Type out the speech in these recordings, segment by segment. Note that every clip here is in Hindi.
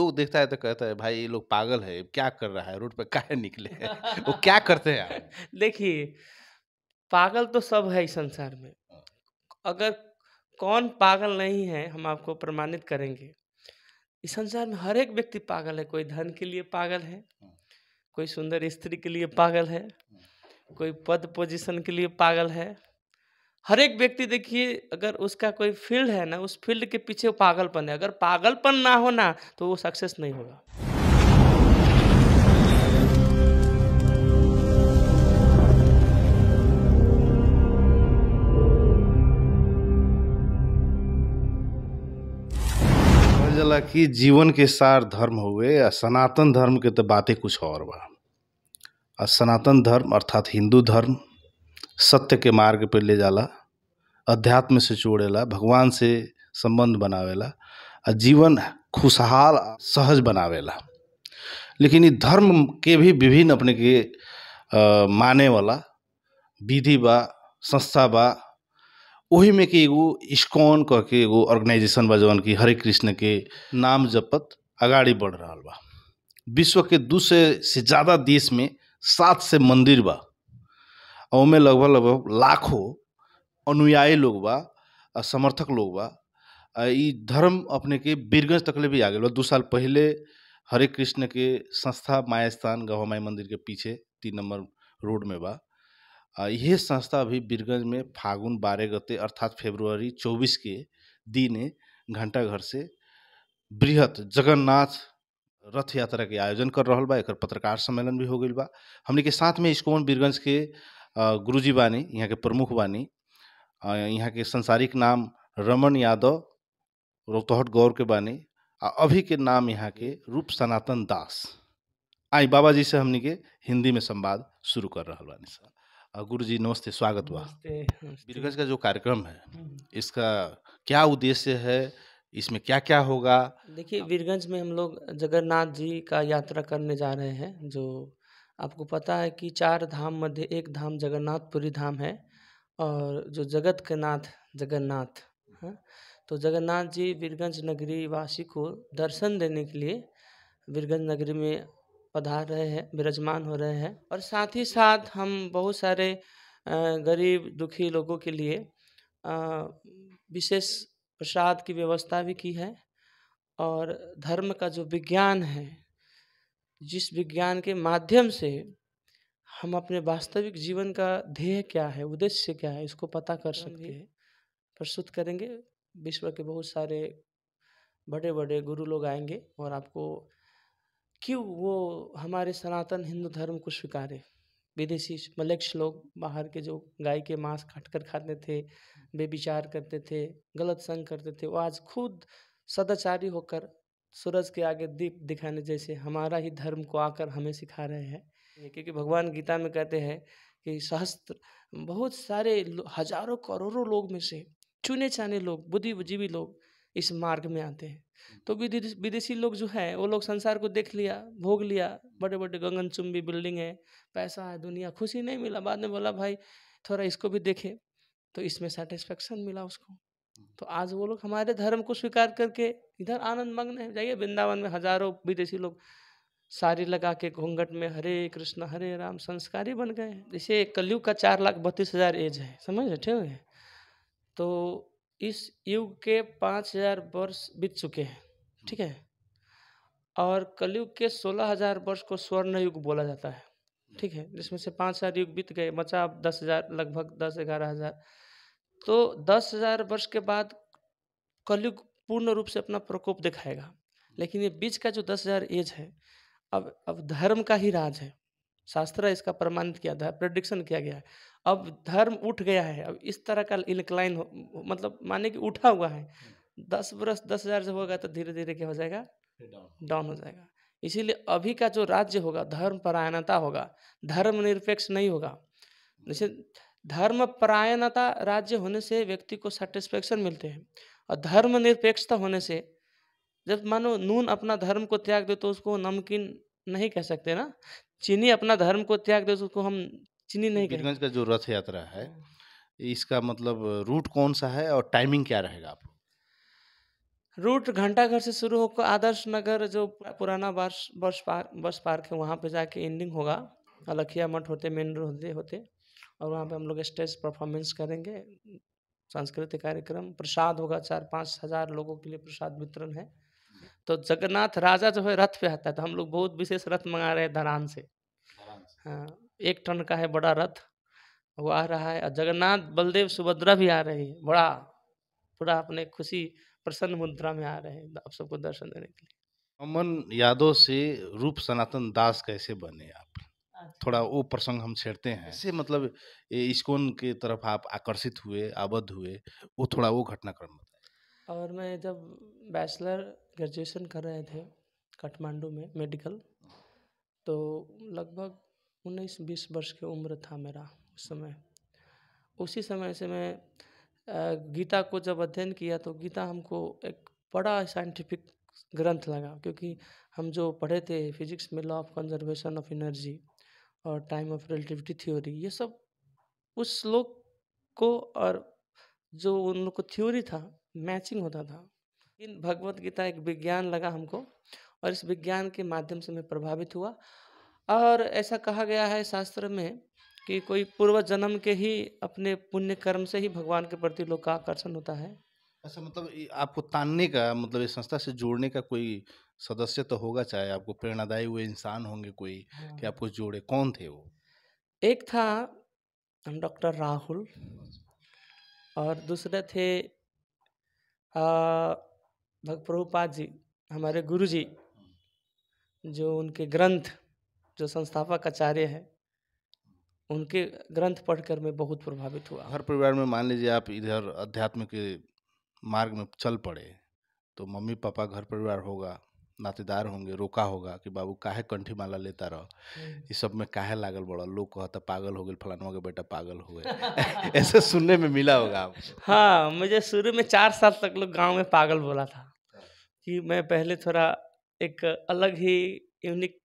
लोग देखता है तो कहता है भाई ये लोग पागल है, क्या कर रहा है, रोड पे काहे निकले हैं? वो क्या करते हैं आप? देखिए, पागल तो सब है इस संसार में। अगर कौन पागल नहीं है, हम आपको प्रमाणित करेंगे। इस संसार में हर एक व्यक्ति पागल है। कोई धन के लिए पागल है, कोई सुंदर स्त्री के लिए पागल है, कोई पद पोजीशन के लिए पागल है। हर एक व्यक्ति देखिए, अगर उसका कोई फील्ड है ना, उस फील्ड के पीछे वो पागलपन है। अगर पागलपन ना हो ना, तो वो सक्सेस नहीं होगा। कहल जाला कि जीवन के सार धर्म हुए आ सनातन धर्म के तो बातें कुछ और बा। आ सनातन धर्म अर्थात हिंदू धर्म सत्य के मार्ग पे ले जाला, अध्यात्म से जोड़ेला, भगवान से संबंध बनावेला आ जीवन खुशहाल आ सहज बनावेला। लेकिन इ धर्म के भी विभिन्न अपने के माने वाला विधि बा, संस्था बा। ओही में के एगो इस्कॉन कह के एगो ऑर्गेनाइजेशन बा जवन की हरे कृष्ण के नाम जपत अगाड़ी बढ़ रहल बा। विश्व के 200 से ज़्यादा देश में 7 से मंदिर बा। ओमे लगभग लाखों अनुयायी लोग बा, समर्थक लोग बा। इ धर्म अपने के बीरगंज तकले भी आ गेल बा। 2 साल पहले हरे कृष्ण के संस्था माया स्थान गवा माई मंदिर के पीछे 3 नंबर रोड में बा। यह संस्था अभी बीरगंज में फागुन 12 गते अर्थात फरवरी 24 के दिन घंटाघर से बृहत जगन्नाथ रथ यात्रा के आयोजन कर रहल बा। एकर पत्रकार सम्मेलन भी हो गइल बा। हमनी के साथ में इस्कॉन बीरगंज के गुरुजी बानी, यहाँ के प्रमुख बानी। यहाँ के संसारिक नाम रमन यादव रोहतहट गौर के बानी। अभी के नाम यहाँ के रूप सनातन दास। आई बाबा जी से हमनी के हिंदी में संवाद शुरू कर रहल बानी सा। गुरु जी नमस्ते, स्वागत बा। नमस्ते, नमस्ते। बीरगंज का जो कार्यक्रम है इसका क्या उद्देश्य है, इसमें क्या क्या होगा? देखिए, वीरगंज में हम लोग जगन्नाथ जी का यात्रा करने जा रहे हैं। जो आपको पता है कि 4 धाम मध्य एक धाम जगन्नाथपुरी धाम है, और जो जगत के नाथ जगन्नाथ हैं। तो जगन्नाथ जी वीरगंज नगरी वासी को दर्शन देने के लिए वीरगंज नगरी में पधार रहे हैं, विराजमान हो रहे हैं। और साथ ही साथ हम बहुत सारे गरीब दुखी लोगों के लिए विशेष प्रसाद की व्यवस्था भी की है। और धर्म का जो विज्ञान है, जिस विज्ञान के माध्यम से हम अपने वास्तविक जीवन का ध्येय क्या है, उद्देश्य क्या है, इसको पता कर सकते हैं, प्रस्तुत करेंगे। विश्व के बहुत सारे बड़े बड़े गुरु लोग आएंगे और आपको क्यों वो हमारे सनातन हिंदू धर्म को स्वीकारे। विदेशी मलेच्छ लोग बाहर के जो गाय के मांस काट कर खाते थे, बेविचार करते थे, गलत संग करते थे, वो आज खुद सदाचारी होकर सूरज के आगे दीप दिखाने जैसे हमारा ही धर्म को आकर हमें सिखा रहे हैं। क्योंकि भगवान गीता में कहते हैं कि सहस्त्र बहुत सारे हजारों करोड़ों लोग में से चुने चाने लोग, बुद्धिजीवी लोग इस मार्ग में आते हैं। तो विदेशी लोग जो है, वो लोग संसार को देख लिया, भोग लिया, बड़े बड़े गगनचुंबी बिल्डिंग है, पैसा है, दुनिया, खुशी नहीं मिला। बाद में बोला भाई थोड़ा इसको भी देखे, तो इसमें सेटिस्फेक्शन मिला उसको। तो आज वो लोग हमारे धर्म को स्वीकार करके इधर आनंद मग्न है। जाइए वृंदावन में हजारों विदेशी लोग साड़ी लगा के घूंघट में हरे कृष्ण हरे राम संस्कारी बन गए हैं। जैसे कलयुग का 4,32,000 एज है, समझ रहे, ठीक है। तो इस युग के 5,000 वर्ष बीत चुके हैं, ठीक है। और कलयुग के 16,000 वर्ष को स्वर्ण युग बोला जाता है, ठीक है, जिसमें से 5,000 युग बीत गए, बचा अब 10,000, लगभग 10-11,000। तो 10,000 वर्ष के बाद कलयुग पूर्ण रूप से अपना प्रकोप दिखाएगा। लेकिन ये बीच का जो 10,000 एज है, अब धर्म का ही राज है। शास्त्र इसका प्रमाणित किया था, प्रेडिक्शन किया गया है। अब धर्म उठ गया है, अब इस तरह का इंक्लाइन मतलब माने कि उठा हुआ है। 10 वर्ष 10,000 से होगा तो धीरे धीरे क्या हो जाएगा, डाउन हो जाएगा। इसीलिए अभी का जो राज्य होगा धर्म परायणता होगा, धर्म निरपेक्ष नहीं होगा। जैसे धर्म परायणता राज्य होने से व्यक्ति को सेटिस्फेक्शन मिलते हैं, और धर्म निरपेक्षता होने से जब मानो नून अपना धर्म को त्याग दे तो उसको नमकीन नहीं कह सकते ना। चीनी अपना धर्म को त्याग दे तो उसको हम चीनी नहीं कहेंगे। बीरगंज का जो रथ यात्रा है इसका मतलब रूट कौन सा है और टाइमिंग क्या रहेगा आप? रूट घंटाघर से शुरू होकर आदर्श नगर जो पुराना बस पार्क है वहाँ पे जाके एंडिंग होगा। अलखिया मठ होते मेन रोड होते होते और वहाँ पे हम लोग स्टेज परफॉर्मेंस करेंगे। सांस्कृतिक कार्यक्रम, प्रसाद होगा, 4-5 हज़ार लोगों के लिए प्रसाद वितरण है। तो जगन्नाथ राजा जो है रथ पे आता है, तो हम लोग बहुत विशेष रथ मंगा रहे हैं धरान से। हाँ, 1 टन का है बड़ा रथ, वो आ रहा है और जगन्नाथ, बलदेव, सुभद्रा भी आ रहे हैं। बड़ा पूरा अपने खुशी प्रसन्न मुद्रा में आ रहे हैं आप सबको दर्शन देने के लिए। अमन यादव से रूप सनातन दास कैसे बने आप? थोड़ा अच्छा। वो प्रसंग हम छेड़ते हैं। कैसे मतलब इस्कॉन की तरफ आप आकर्षित हुए, आबद्ध हुए, वो थोड़ा वो घटनाक्रम बताएं। और मैं जब बैचलर ग्रेजुएशन कर रहे थे काठमांडू में मेडिकल, तो लगभग 19-20 वर्ष की उम्र था मेरा उस समय। उसी समय से मैं गीता को जब अध्ययन किया तो गीता हमको एक बड़ा साइंटिफिक ग्रंथ लगा, क्योंकि हम जो पढ़े थे फिजिक्स में law of conservation of energy और टाइम ऑफ रिलेटिविटी थ्योरी, ये सब उस श्लोक को और जो उन लोग को थ्योरी था मैचिंग होता था। इन भगवत गीता एक विज्ञान लगा हमको और इस विज्ञान के माध्यम से मैं प्रभावित हुआ। और ऐसा कहा गया है शास्त्र में कि कोई पूर्व जन्म के ही अपने पुण्य कर्म से ही भगवान के प्रति लोग का आकर्षण होता है। अच्छा, मतलब आपको तानने का मतलब इस संस्था से जोड़ने का कोई सदस्य तो होगा, चाहे आपको प्रेरणादायी हुए इंसान होंगे कोई कि आपको जोड़े, कौन थे वो? एक था डॉक्टर राहुल और दूसरे थे प्रभुपाद जी, हमारे गुरु जी, जो उनके ग्रंथ, जो संस्थापक आचार्य हैं, उनके ग्रंथ पढ़कर मैं बहुत प्रभावित हुआ। घर परिवार में मान लीजिए आप इधर अध्यात्म के मार्ग में चल पड़े, तो मम्मी पापा, घर परिवार होगा, नातेदार होंगे, रोका होगा कि बाबू काहे कंठी माला लेता रह, ये सब में काहे लागल बड़ा, लोग कहता पागल हो गए, फलानवा के बेटा पागल हो गए। ऐसे सुनने में मिला होगा आपको। हाँ, मुझे शुरू में 4 साल तक लोग गाँव में पागल बोला था कि मैं पहले थोड़ा एक अलग ही यूनिक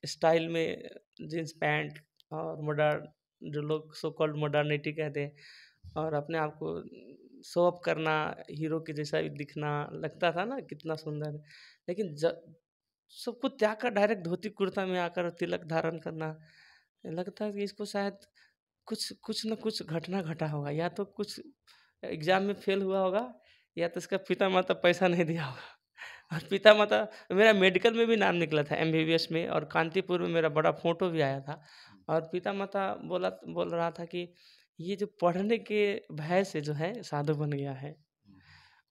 स्टाइल में जीन्स पैंट और मॉडर्न, जो लोग सो कॉल्ड मॉडर्निटी कहते हैं, और अपने आप को शो ऑफ करना, हीरो के जैसा भी दिखना लगता था ना, कितना सुंदर है। लेकिन सब कुछ त्याग कर डायरेक्ट धोती कुर्ता में आकर तिलक धारण करना, लगता है कि इसको शायद कुछ कुछ न कुछ घटना घटा होगा, या तो कुछ एग्जाम में फेल हुआ होगा, या तो इसका पिता माता पैसा नहीं दिया होगा। और पिता माता, मेरा मेडिकल में भी नाम निकला था एमबीबीएस में, और कांतिपुर में मेरा बड़ा फोटो भी आया था। और पिता माता बोल रहा था कि ये जो पढ़ने के भय से जो है साधु बन गया है।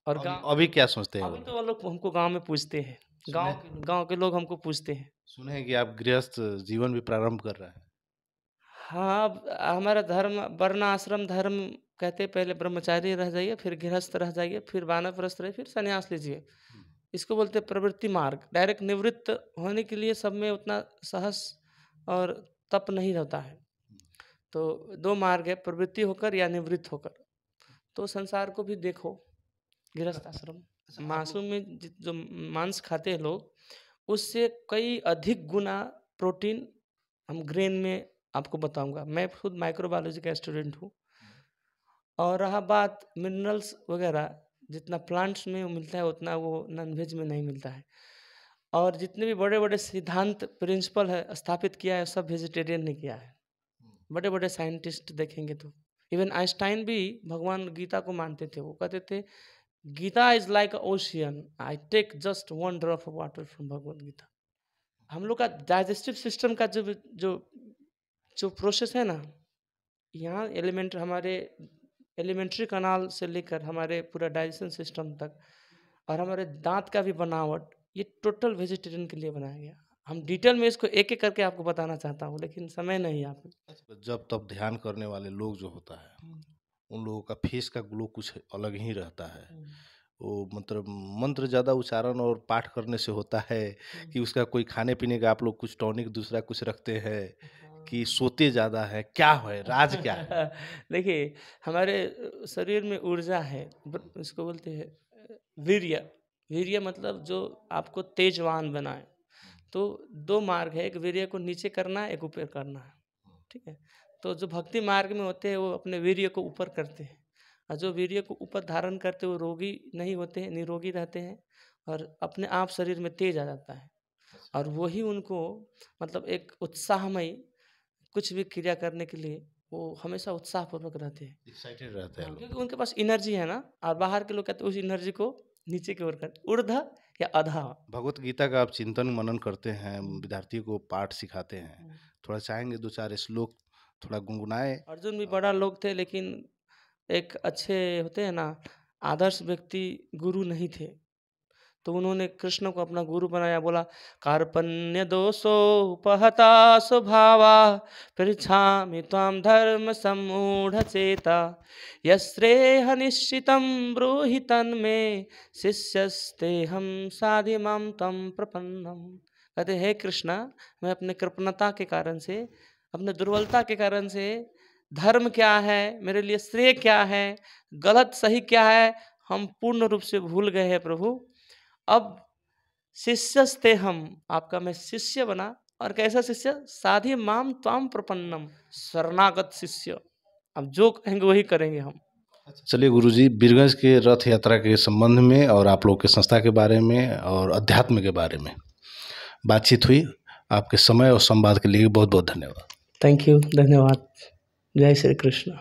और अभी गांव, अभी क्या सोचते हैं वो अभी तो लोग? वो लोग हमको गांव में पूछते हैं, सुने गांव के लोग हमको पूछते हैं। सुने हैं कि आप गृहस्थ जीवन भी प्रारंभ कर रहे हैं। हाँ, अब हमारा धर्म वर्ण आश्रम धर्म कहते हैं, पहले ब्रह्मचारी रह जाइए, फिर गृहस्थ रह जाइए, फिर वानप्रस्थ रहिए, फिर संन्यास लीजिए। इसको बोलते हैं प्रवृत्ति मार्ग। डायरेक्ट निवृत्त होने के लिए सब में उतना साहस और तप नहीं रहता है। तो 2 मार्ग है, प्रवृत्ति होकर या निवृत्त होकर। तो संसार को भी देखो, गृहस्थ आश्रम, अच्छा, मांसों में जो मांस खाते हैं लोग, उससे कई अधिक गुना प्रोटीन हम ग्रेन में, आपको बताऊंगा, मैं खुद माइक्रोबायोलॉजी का स्टूडेंट हूँ। और रहा बात मिनरल्स वगैरह, जितना प्लांट्स में मिलता है उतना वो नॉनवेज में नहीं मिलता है। और जितने भी बड़े बड़े सिद्धांत प्रिंसिपल है स्थापित किया है, सब वेजिटेरियन ने किया है। बड़े बड़े साइंटिस्ट देखेंगे तो इवन आइंस्टाइन भी भगवान गीता को मानते थे। वो कहते थे Gita is like ocean, I take just 1 drop of water from Bhagavad Gita. हम लोग का डाइजेस्टिव सिस्टम का जो जो जो प्रोसेस है ना, यहाँ एलिमेंट हमारे एलिमेंट्री कनाल से लेकर हमारे पूरा डाइजेशन सिस्टम तक, और हमारे दांत का भी बनावट, ये टोटल वेजिटेरियन के लिए बनाया गया। हम डिटेल में इसको एक एक करके आपको बताना चाहता हूँ, लेकिन समय नहीं है आप। जब तब ध्यान करने वाले लोग जो होता है, उन लोगों का फेस का ग्लो कुछ अलग ही रहता है। वो मतलब मंत्र ज़्यादा उच्चारण और पाठ करने से होता है कि उसका कोई खाने पीने का आप लोग कुछ टॉनिक दूसरा कुछ रखते हैं कि सोते ज़्यादा है, क्या है राज क्या है? देखिए, हमारे शरीर में ऊर्जा है, इसको बोलते हैं वीर्य। वीर्य मतलब जो आपको तेजवान बनाए। तो 2 मार्ग है, एक वीर्य को नीचे करना है, एक ऊपर करना है। ठीक है, तो जो भक्ति मार्ग में होते हैं वो अपने वीर्य को ऊपर करते हैं, और जो वीर्य को ऊपर धारण करते वो रोगी नहीं होते हैं, निरोगी रहते हैं और अपने आप शरीर में तेज आ जाता है और वही उनको मतलब एक उत्साहमय कुछ भी क्रिया करने के लिए वो हमेशा उत्साहपूर्वक रहते हैं। एक्साइटेड रहते हैं हाँ, लोग। क्योंकि उनके पास एनर्जी है ना और बाहर के लोग कहते हैं उस एनर्जी को नीचे की ओर कर ऊर्ध्व या अधः। भगवत गीता का आप चिंतन मनन करते हैं, विद्यार्थियों को पाठ सिखाते हैं, थोड़ा चाहेंगे 2-4 श्लोक थोड़ा गुनगुनाए? अर्जुन भी बड़ा लोग थे लेकिन एक अच्छे होते हैं ना आदर्श व्यक्ति गुरु नहीं थे, तो उन्होंने कृष्ण को अपना गुरु बनाया। बोला कार्पण्य दोषो उपहता स्वभावा पृच्छामि त्वां धर्म सम्मूढ़ चेता यश्रेह निश्चितं ब्रूहि तन्मे शिष्यस्तेहं साधिमां तं प्रपन्नम। कहते हे कृष्णा, मैं अपने कृपणता के कारण से, अपने दुर्बलता के कारण से धर्म क्या है, मेरे लिए श्रेय क्या है, गलत सही क्या है, हम पूर्ण रूप से भूल गए हैं प्रभु। अब शिष्यस्ते हम, आपका मैं शिष्य बना। और कैसा शिष्य? साधि माम त्वाम प्रपन्नम, शरणागत शिष्य। अब जो कहेंगे वही करेंगे हम। चलिए गुरुजी, बीरगंज के रथ यात्रा के संबंध में और आप लोग के संस्था के बारे में और अध्यात्म के बारे में बातचीत हुई। आपके समय और संवाद के लिए बहुत बहुत धन्यवाद। थैंक यू, धन्यवाद। जय श्री कृष्ण।